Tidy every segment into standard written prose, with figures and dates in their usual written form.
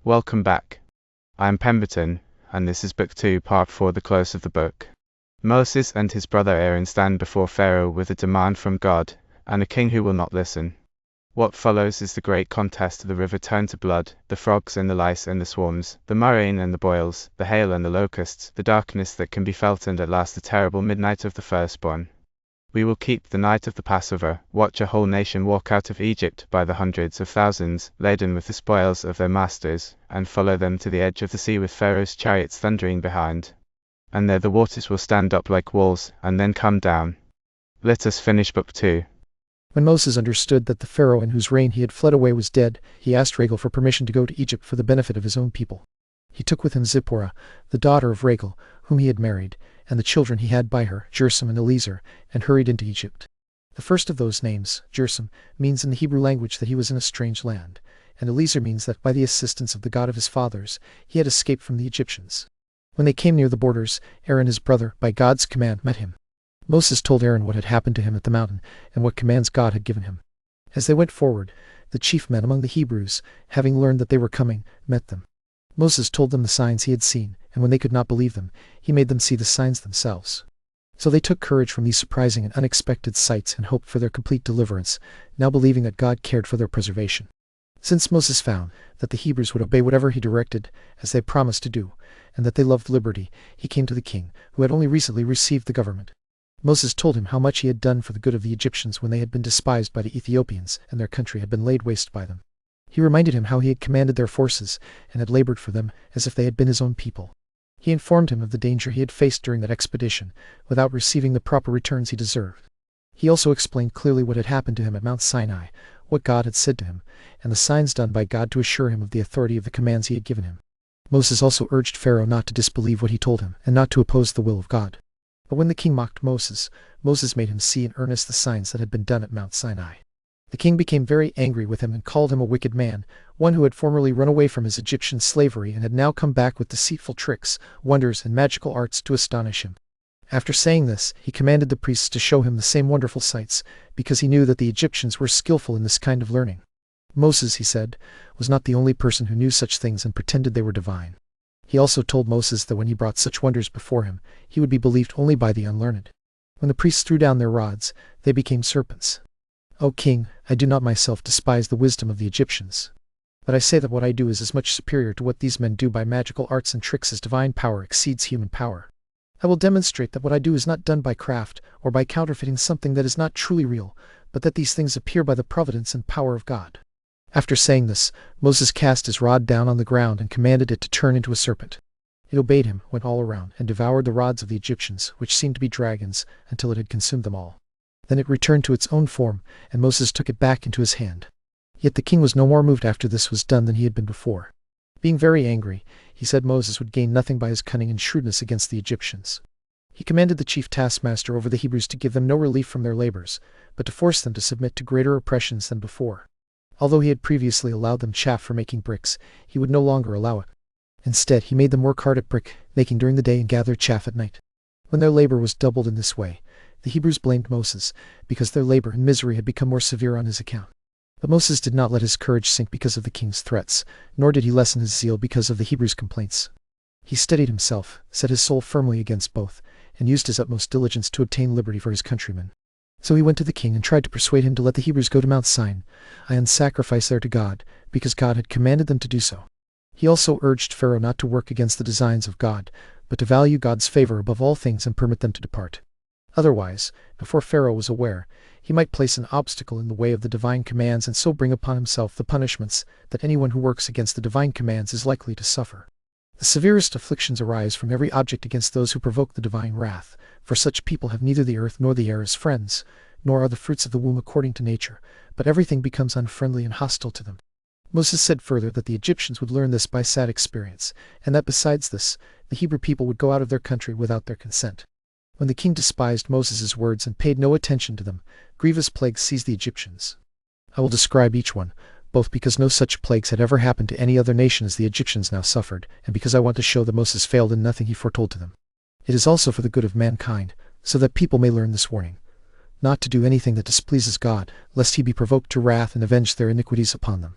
Welcome back. I am Pemberton, and this is Book 2, Part 4, the close of the book. Moses and his brother Aaron stand before Pharaoh with a demand from God, and a king who will not listen. What follows is the great contest: the river turned to blood, the frogs and the lice and the swarms, the murrain and the boils, the hail and the locusts, the darkness that can be felt, and at last the terrible midnight of the firstborn. We will keep the night of the Passover, watch a whole nation walk out of Egypt by the hundreds of thousands, laden with the spoils of their masters, and follow them to the edge of the sea with Pharaoh's chariots thundering behind. And there the waters will stand up like walls, and then come down. Let us finish Book 2. When Moses understood that the Pharaoh in whose reign he had fled away was dead, he asked Rachel for permission to go to Egypt for the benefit of his own people. He took with him Zipporah, the daughter of Rachel, whom he had married, and the children he had by her, Gersom and Eliezer, and hurried into Egypt. The first of those names, Gersom, means in the Hebrew language that he was in a strange land, and Eliezer means that by the assistance of the God of his fathers, he had escaped from the Egyptians. When they came near the borders, Aaron his brother, by God's command, met him. Moses told Aaron what had happened to him at the mountain, and what commands God had given him. As they went forward, the chief men among the Hebrews, having learned that they were coming, met them. Moses told them the signs he had seen, and when they could not believe them, he made them see the signs themselves. So they took courage from these surprising and unexpected sights and hoped for their complete deliverance, now believing that God cared for their preservation. Since Moses found that the Hebrews would obey whatever he directed, as they promised to do, and that they loved liberty, he came to the king, who had only recently received the government. Moses told him how much he had done for the good of the Egyptians when they had been despised by the Ethiopians, and their country had been laid waste by them. He reminded him how he had commanded their forces, and had labored for them, as if they had been his own people. He informed him of the danger he had faced during that expedition, without receiving the proper returns he deserved. He also explained clearly what had happened to him at Mount Sinai, what God had said to him, and the signs done by God to assure him of the authority of the commands he had given him. Moses also urged Pharaoh not to disbelieve what he told him, and not to oppose the will of God. But when the king mocked Moses, Moses made him see in earnest the signs that had been done at Mount Sinai. The king became very angry with him and called him a wicked man, one who had formerly run away from his Egyptian slavery and had now come back with deceitful tricks, wonders, and magical arts to astonish him. After saying this, he commanded the priests to show him the same wonderful sights, because he knew that the Egyptians were skillful in this kind of learning. Moses, he said, was not the only person who knew such things and pretended they were divine. He also told Moses that when he brought such wonders before him, he would be believed only by the unlearned. When the priests threw down their rods, they became serpents. O king, I do not myself despise the wisdom of the Egyptians. But I say that what I do is as much superior to what these men do by magical arts and tricks as divine power exceeds human power. I will demonstrate that what I do is not done by craft, or by counterfeiting something that is not truly real, but that these things appear by the providence and power of God. After saying this, Moses cast his rod down on the ground and commanded it to turn into a serpent. It obeyed him, went all around, and devoured the rods of the Egyptians, which seemed to be dragons, until it had consumed them all. Then it returned to its own form, and Moses took it back into his hand. Yet the king was no more moved after this was done than he had been before. Being very angry, he said Moses would gain nothing by his cunning and shrewdness against the Egyptians. He commanded the chief taskmaster over the Hebrews to give them no relief from their labors, but to force them to submit to greater oppressions than before. Although he had previously allowed them chaff for making bricks, he would no longer allow it. Instead, he made them work hard at brick making during the day and gather chaff at night. When their labor was doubled in this way, the Hebrews blamed Moses, because their labor and misery had become more severe on his account. But Moses did not let his courage sink because of the king's threats, nor did he lessen his zeal because of the Hebrews' complaints. He steadied himself, set his soul firmly against both, and used his utmost diligence to obtain liberty for his countrymen. So he went to the king and tried to persuade him to let the Hebrews go to Mount Sinai and sacrifice there to God, because God had commanded them to do so. He also urged Pharaoh not to work against the designs of God, but to value God's favor above all things and permit them to depart. Otherwise, before Pharaoh was aware, he might place an obstacle in the way of the divine commands and so bring upon himself the punishments that anyone who works against the divine commands is likely to suffer. The severest afflictions arise from every object against those who provoke the divine wrath, for such people have neither the earth nor the air as friends, nor are the fruits of the womb according to nature, but everything becomes unfriendly and hostile to them. Moses said further that the Egyptians would learn this by sad experience, and that besides this, the Hebrew people would go out of their country without their consent. When the king despised Moses' words and paid no attention to them, grievous plagues seized the Egyptians. I will describe each one, both because no such plagues had ever happened to any other nation as the Egyptians now suffered, and because I want to show that Moses failed in nothing he foretold to them. It is also for the good of mankind, so that people may learn this warning, not to do anything that displeases God, lest he be provoked to wrath and avenge their iniquities upon them.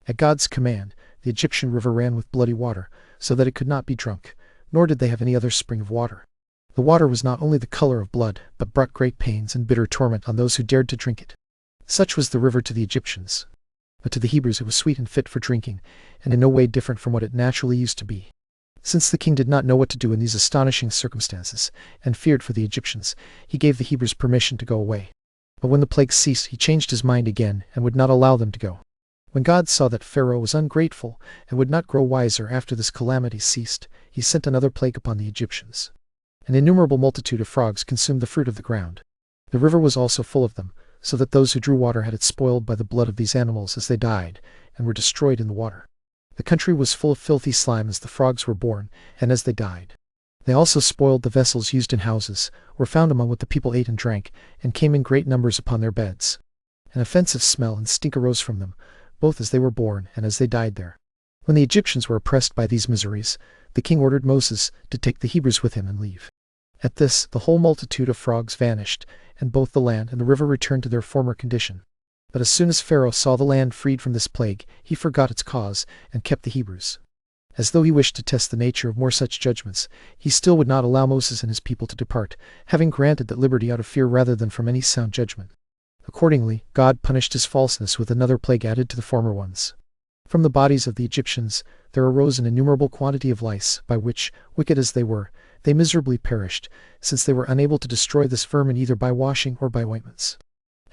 At God's command, the Egyptian river ran with bloody water, so that it could not be drunk, nor did they have any other spring of water. The water was not only the color of blood, but brought great pains and bitter torment on those who dared to drink it. Such was the river to the Egyptians. But to the Hebrews it was sweet and fit for drinking, and in no way different from what it naturally used to be. Since the king did not know what to do in these astonishing circumstances, and feared for the Egyptians, he gave the Hebrews permission to go away. But when the plague ceased, he changed his mind again, and would not allow them to go. When God saw that Pharaoh was ungrateful, and would not grow wiser after this calamity ceased, he sent another plague upon the Egyptians. An innumerable multitude of frogs consumed the fruit of the ground. The river was also full of them, so that those who drew water had it spoiled by the blood of these animals as they died, and were destroyed in the water. The country was full of filthy slime as the frogs were born, and as they died. They also spoiled the vessels used in houses, were found among what the people ate and drank, and came in great numbers upon their beds. An offensive smell and stink arose from them, both as they were born and as they died there. When the Egyptians were oppressed by these miseries, the king ordered Moses to take the Hebrews with him and leave. At this, the whole multitude of frogs vanished, and both the land and the river returned to their former condition. But as soon as Pharaoh saw the land freed from this plague, he forgot its cause, and kept the Hebrews. As though he wished to test the nature of more such judgments, he still would not allow Moses and his people to depart, having granted that liberty out of fear rather than from any sound judgment. Accordingly, God punished his falseness with another plague added to the former ones. From the bodies of the Egyptians there arose an innumerable quantity of lice, by which, wicked as they were, they miserably perished, since they were unable to destroy this vermin either by washing or by ointments.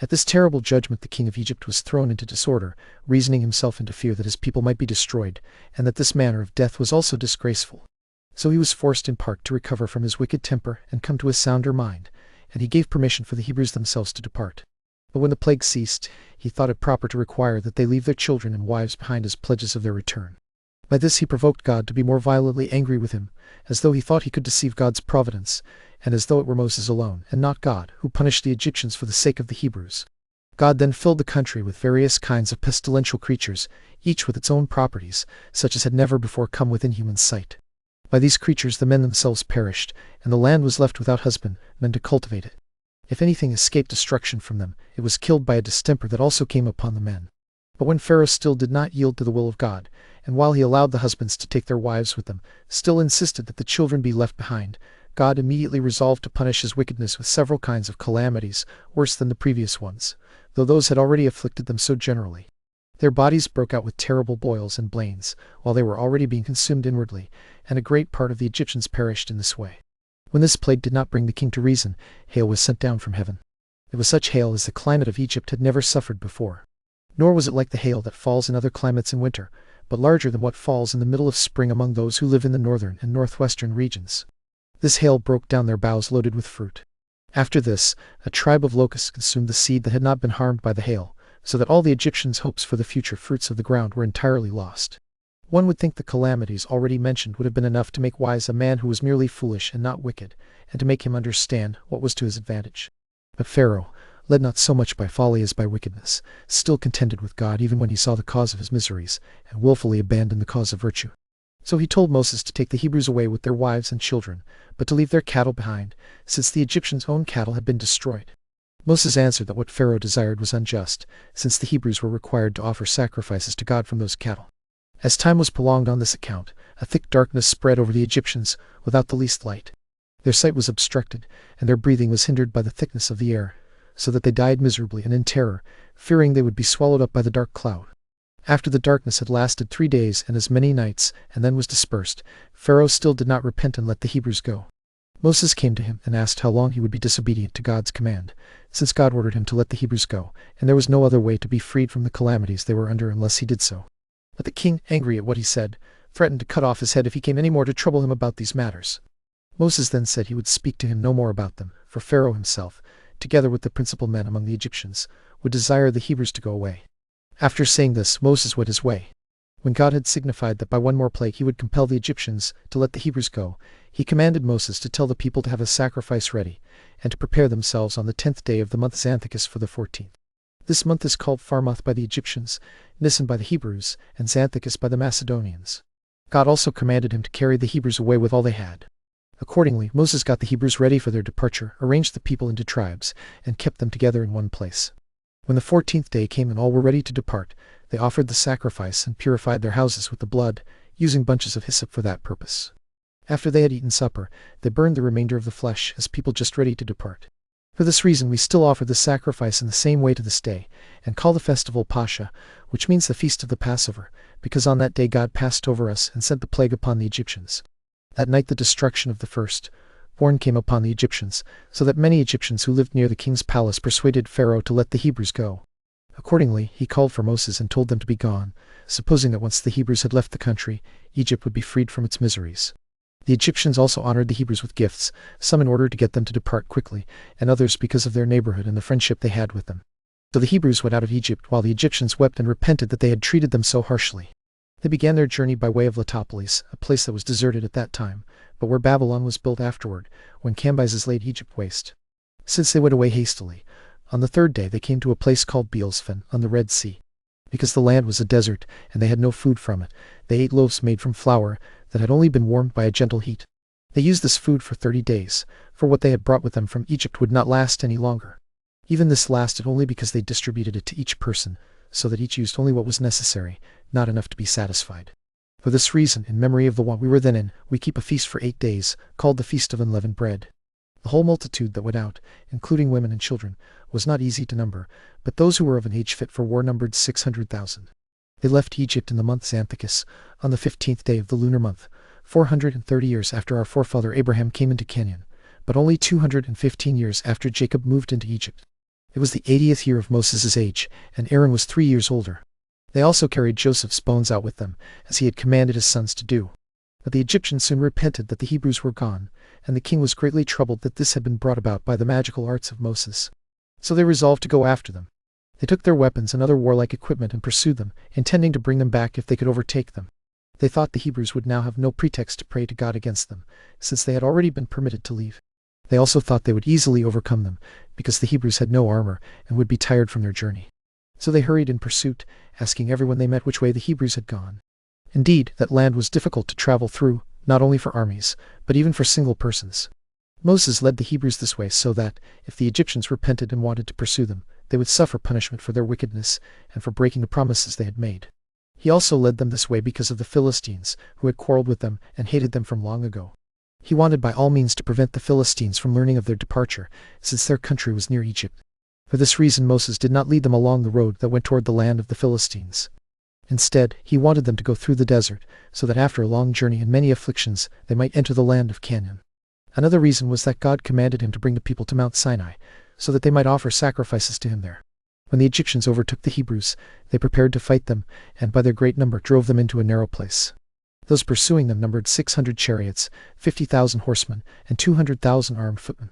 At this terrible judgment the king of Egypt was thrown into disorder, reasoning himself into fear that his people might be destroyed, and that this manner of death was also disgraceful. So he was forced in part to recover from his wicked temper and come to a sounder mind, and he gave permission for the Hebrews themselves to depart. But when the plague ceased, he thought it proper to require that they leave their children and wives behind as pledges of their return. By this he provoked God to be more violently angry with him, as though he thought he could deceive God's providence, and as though it were Moses alone, and not God, who punished the Egyptians for the sake of the Hebrews. God then filled the country with various kinds of pestilential creatures, each with its own properties, such as had never before come within human sight. By these creatures the men themselves perished, and the land was left without husbandmen to cultivate it. If anything escaped destruction from them, it was killed by a distemper that also came upon the men. But when Pharaoh still did not yield to the will of God, and while he allowed the husbands to take their wives with them, still insisted that the children be left behind, God immediately resolved to punish his wickedness with several kinds of calamities, worse than the previous ones, though those had already afflicted them so generally. Their bodies broke out with terrible boils and blains, while they were already being consumed inwardly, and a great part of the Egyptians perished in this way. When this plague did not bring the king to reason, hail was sent down from heaven. It was such hail as the climate of Egypt had never suffered before. Nor was it like the hail that falls in other climates in winter, but larger than what falls in the middle of spring among those who live in the northern and northwestern regions. This hail broke down their boughs loaded with fruit. After this, a tribe of locusts consumed the seed that had not been harmed by the hail, so that all the Egyptians' hopes for the future fruits of the ground were entirely lost. One would think the calamities already mentioned would have been enough to make wise a man who was merely foolish and not wicked, and to make him understand what was to his advantage. But Pharaoh, led not so much by folly as by wickedness, still contended with God even when he saw the cause of his miseries, and wilfully abandoned the cause of virtue. So he told Moses to take the Hebrews away with their wives and children, but to leave their cattle behind, since the Egyptians' own cattle had been destroyed. Moses answered that what Pharaoh desired was unjust, since the Hebrews were required to offer sacrifices to God from those cattle. As time was prolonged on this account, a thick darkness spread over the Egyptians without the least light. Their sight was obstructed, and their breathing was hindered by the thickness of the air, so that they died miserably and in terror, fearing they would be swallowed up by the dark cloud. After the darkness had lasted 3 days and as many nights, and then was dispersed, Pharaoh still did not repent and let the Hebrews go. Moses came to him and asked how long he would be disobedient to God's command, since God ordered him to let the Hebrews go, and there was no other way to be freed from the calamities they were under unless he did so. But the king, angry at what he said, threatened to cut off his head if he came any more to trouble him about these matters. Moses then said he would speak to him no more about them, for Pharaoh himself, together with the principal men among the Egyptians, would desire the Hebrews to go away. After saying this, Moses went his way. When God had signified that by one more plague he would compel the Egyptians to let the Hebrews go, he commanded Moses to tell the people to have a sacrifice ready, and to prepare themselves on the 10th day of the month Xanthicus for the 14th. This month is called Pharmoth by the Egyptians, Nisan by the Hebrews, and Xanthicus by the Macedonians. God also commanded him to carry the Hebrews away with all they had. Accordingly, Moses got the Hebrews ready for their departure, arranged the people into tribes, and kept them together in one place. When the 14th day came and all were ready to depart, They offered the sacrifice and purified their houses with the blood, using bunches of hyssop for that purpose. After they had eaten supper, they burned the remainder of the flesh as people just ready to depart. For this reason we still offer the sacrifice in the same way to this day, and call the festival Pascha, which means the feast of the Passover, because on that day God passed over us and sent the plague upon the Egyptians. That night the destruction of the firstborn came upon the Egyptians, so that many Egyptians who lived near the king's palace persuaded Pharaoh to let the Hebrews go. Accordingly, he called for Moses and told them to be gone, supposing that once the Hebrews had left the country, Egypt would be freed from its miseries. The Egyptians also honored the Hebrews with gifts, some in order to get them to depart quickly, and others because of their neighborhood and the friendship they had with them. So the Hebrews went out of Egypt, while the Egyptians wept and repented that they had treated them so harshly. They began their journey by way of Letopolis, a place that was deserted at that time, but where Babylon was built afterward, when Cambyses laid Egypt waste. Since they went away hastily, on the third day they came to a place called Beelzephan on the Red Sea. Because the land was a desert, and they had no food from it, they ate loaves made from flour that had only been warmed by a gentle heat. They used this food for 30 days, for what they had brought with them from Egypt would not last any longer. Even this lasted only because they distributed it to each person, so that each used only what was necessary, not enough to be satisfied. For this reason, in memory of the one we were then in, we keep a feast for 8 days, called the Feast of Unleavened Bread. The whole multitude that went out, including women and children, was not easy to number, but those who were of an age fit for war numbered 600,000. They left Egypt in the month Xanthicus, on the 15th day of the lunar month, 430 years after our forefather Abraham came into Canaan, but only 215 years after Jacob moved into Egypt. It was the 80th year of Moses' age, and Aaron was 3 years older. They also carried Joseph's bones out with them, as he had commanded his sons to do. But the Egyptians soon repented that the Hebrews were gone, and the king was greatly troubled that this had been brought about by the magical arts of Moses. So they resolved to go after them. They took their weapons and other warlike equipment and pursued them, intending to bring them back if they could overtake them. They thought the Hebrews would now have no pretext to pray to God against them, since they had already been permitted to leave. They also thought they would easily overcome them, because the Hebrews had no armor and would be tired from their journey. So they hurried in pursuit, asking everyone they met which way the Hebrews had gone. Indeed, that land was difficult to travel through, not only for armies, but even for single persons. Moses led the Hebrews this way so that, if the Egyptians repented and wanted to pursue them, they would suffer punishment for their wickedness and for breaking the promises they had made. He also led them this way because of the Philistines, who had quarreled with them and hated them from long ago. He wanted by all means to prevent the Philistines from learning of their departure, since their country was near Egypt. For this reason Moses did not lead them along the road that went toward the land of the Philistines. Instead, he wanted them to go through the desert, so that after a long journey and many afflictions they might enter the land of Canaan. Another reason was that God commanded him to bring the people to Mount Sinai, so that they might offer sacrifices to him there. When the Egyptians overtook the Hebrews, they prepared to fight them, and by their great number drove them into a narrow place. Those pursuing them numbered 600 chariots, 50,000 horsemen, and 200,000 armed footmen.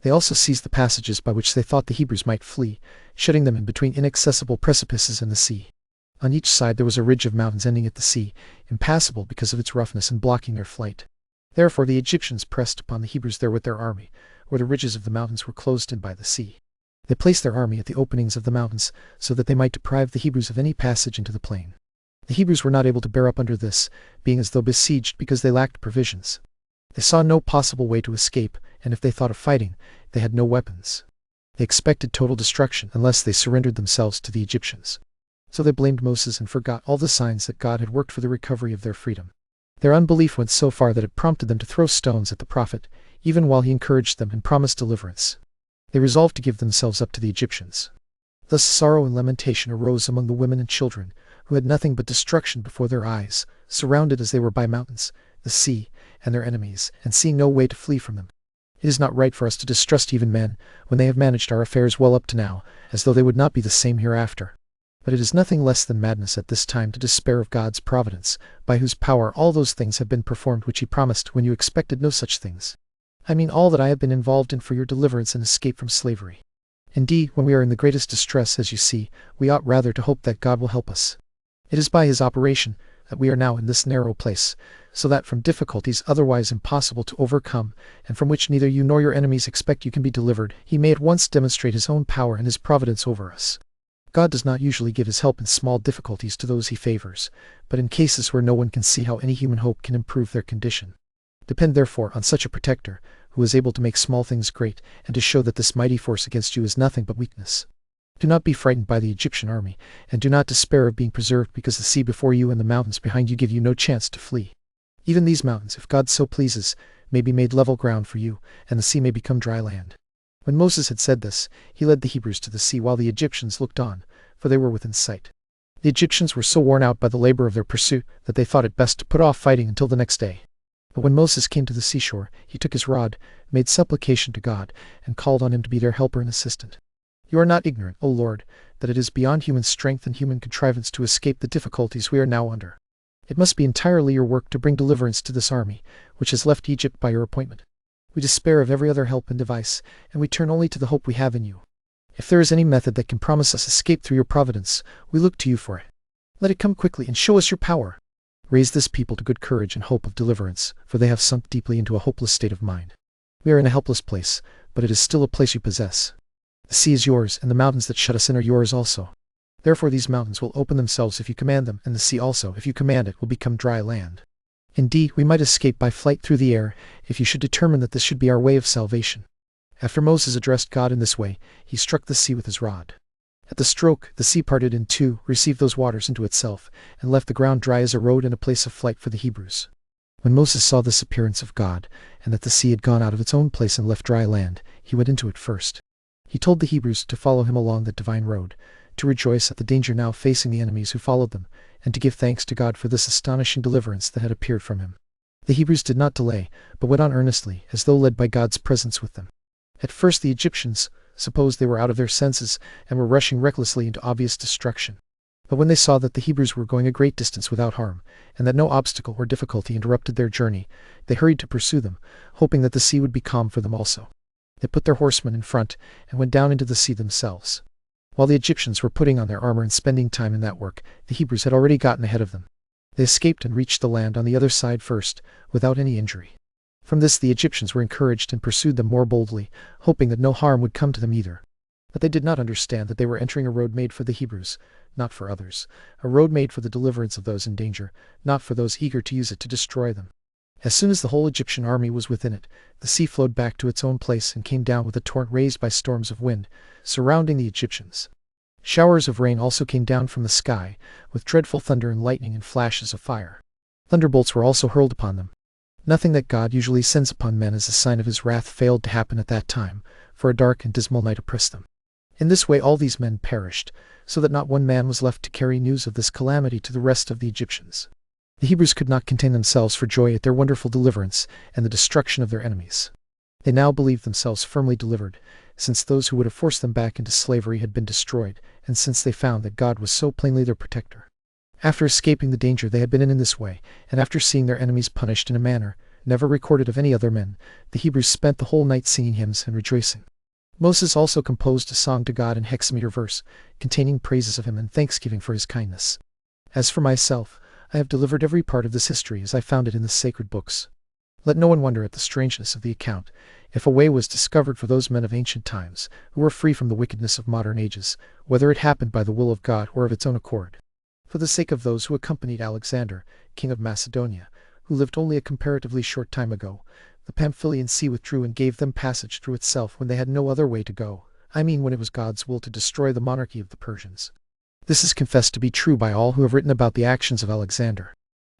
They also seized the passages by which they thought the Hebrews might flee, shutting them in between inaccessible precipices and the sea. On each side there was a ridge of mountains ending at the sea, impassable because of its roughness and blocking their flight. Therefore the Egyptians pressed upon the Hebrews there with their army, where the ridges of the mountains were closed in by the sea. They placed their army at the openings of the mountains, so that they might deprive the Hebrews of any passage into the plain. The Hebrews were not able to bear up under this, being as though besieged because they lacked provisions. They saw no possible way to escape, and if they thought of fighting, they had no weapons. They expected total destruction unless they surrendered themselves to the Egyptians. So they blamed Moses and forgot all the signs that God had worked for the recovery of their freedom. Their unbelief went so far that it prompted them to throw stones at the prophet, even while he encouraged them and promised deliverance. They resolved to give themselves up to the Egyptians. Thus sorrow and lamentation arose among the women and children, who had nothing but destruction before their eyes, surrounded as they were by mountains, the sea, and their enemies, and seeing no way to flee from them. It is not right for us to distrust even men, when they have managed our affairs well up to now, as though they would not be the same hereafter. But it is nothing less than madness at this time to despair of God's providence, by whose power all those things have been performed which he promised when you expected no such things. I mean all that I have been involved in for your deliverance and escape from slavery. Indeed, when we are in the greatest distress, as you see, we ought rather to hope that God will help us. It is by his operation that we are now in this narrow place, so that from difficulties otherwise impossible to overcome, and from which neither you nor your enemies expect you can be delivered, he may at once demonstrate his own power and his providence over us. God does not usually give his help in small difficulties to those he favors, but in cases where no one can see how any human hope can improve their condition. Depend therefore on such a protector, who is able to make small things great, and to show that this mighty force against you is nothing but weakness. Do not be frightened by the Egyptian army, and do not despair of being preserved, because the sea before you and the mountains behind you give you no chance to flee. Even these mountains, if God so pleases, may be made level ground for you, and the sea may become dry land." When Moses had said this, he led the Hebrews to the sea while the Egyptians looked on, for they were within sight. The Egyptians were so worn out by the labor of their pursuit that they thought it best to put off fighting until the next day. But when Moses came to the seashore, he took his rod, made supplication to God, and called on him to be their helper and assistant. "You are not ignorant, O Lord, that it is beyond human strength and human contrivance to escape the difficulties we are now under. It must be entirely your work to bring deliverance to this army, which has left Egypt by your appointment. We despair of every other help and device, and we turn only to the hope we have in you. If there is any method that can promise us escape through your providence, we look to you for it. Let it come quickly and show us your power. Raise this people to good courage and hope of deliverance, for they have sunk deeply into a hopeless state of mind. We are in a helpless place, but it is still a place you possess. The sea is yours, and the mountains that shut us in are yours also. Therefore these mountains will open themselves if you command them, and the sea also, if you command it, will become dry land. Indeed, we might escape by flight through the air, if you should determine that this should be our way of salvation." After Moses addressed God in this way, he struck the sea with his rod. At the stroke, the sea parted in two, received those waters into itself, and left the ground dry as a road and a place of flight for the Hebrews. When Moses saw this appearance of God, and that the sea had gone out of its own place and left dry land, he went into it first. He told the Hebrews to follow him along the divine road, to rejoice at the danger now facing the enemies who followed them, and to give thanks to God for this astonishing deliverance that had appeared from him. The Hebrews did not delay, but went on earnestly, as though led by God's presence with them. At first the Egyptians supposed they were out of their senses, and were rushing recklessly into obvious destruction. But when they saw that the Hebrews were going a great distance without harm, and that no obstacle or difficulty interrupted their journey, they hurried to pursue them, hoping that the sea would be calm for them also. They put their horsemen in front, and went down into the sea themselves. While the Egyptians were putting on their armor and spending time in that work, the Hebrews had already gotten ahead of them. They escaped and reached the land on the other side first, without any injury. From this the Egyptians were encouraged and pursued them more boldly, hoping that no harm would come to them either. But they did not understand that they were entering a road made for the Hebrews, not for others, a road made for the deliverance of those in danger, not for those eager to use it to destroy them. As soon as the whole Egyptian army was within it, the sea flowed back to its own place and came down with a torrent raised by storms of wind, surrounding the Egyptians. Showers of rain also came down from the sky, with dreadful thunder and lightning and flashes of fire. Thunderbolts were also hurled upon them. Nothing that God usually sends upon men as a sign of his wrath failed to happen at that time, for a dark and dismal night oppressed them. In this way all these men perished, so that not one man was left to carry news of this calamity to the rest of the Egyptians. The Hebrews could not contain themselves for joy at their wonderful deliverance and the destruction of their enemies. They now believed themselves firmly delivered, since those who would have forced them back into slavery had been destroyed, and since they found that God was so plainly their protector. After escaping the danger they had been in this way, and after seeing their enemies punished in a manner never recorded of any other men, the Hebrews spent the whole night singing hymns and rejoicing. Moses also composed a song to God in hexameter verse, containing praises of him and thanksgiving for his kindness. As for myself, I have delivered every part of this history as I found it in the sacred books. Let no one wonder at the strangeness of the account, if a way was discovered for those men of ancient times, who were free from the wickedness of modern ages, whether it happened by the will of God or of its own accord. For the sake of those who accompanied Alexander, king of Macedonia, who lived only a comparatively short time ago, the Pamphylian Sea withdrew and gave them passage through itself when they had no other way to go, I mean when it was God's will to destroy the monarchy of the Persians. This is confessed to be true by all who have written about the actions of Alexander.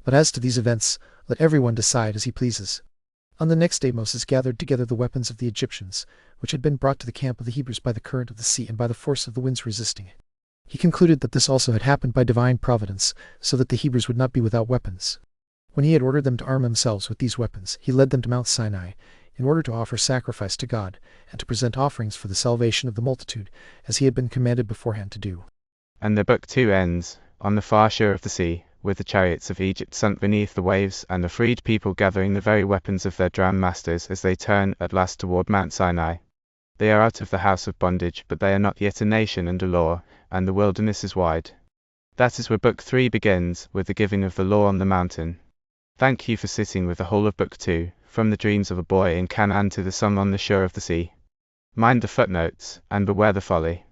But as to these events, let everyone decide as he pleases. On the next day Moses gathered together the weapons of the Egyptians, which had been brought to the camp of the Hebrews by the current of the sea and by the force of the winds resisting it. He concluded that this also had happened by divine providence, so that the Hebrews would not be without weapons. When he had ordered them to arm themselves with these weapons, he led them to Mount Sinai, in order to offer sacrifice to God, and to present offerings for the salvation of the multitude, as he had been commanded beforehand to do. And the book 2 ends, on the far shore of the sea, with the chariots of Egypt sunk beneath the waves, and the freed people gathering the very weapons of their drowned masters as they turn at last toward Mount Sinai. They are out of the house of bondage, but they are not yet a nation under law, and the wilderness is wide. That is where book 3 begins, with the giving of the law on the mountain. Thank you for sitting with the whole of book 2, from the dreams of a boy in Canaan to the sun on the shore of the sea. Mind the footnotes, and beware the folly.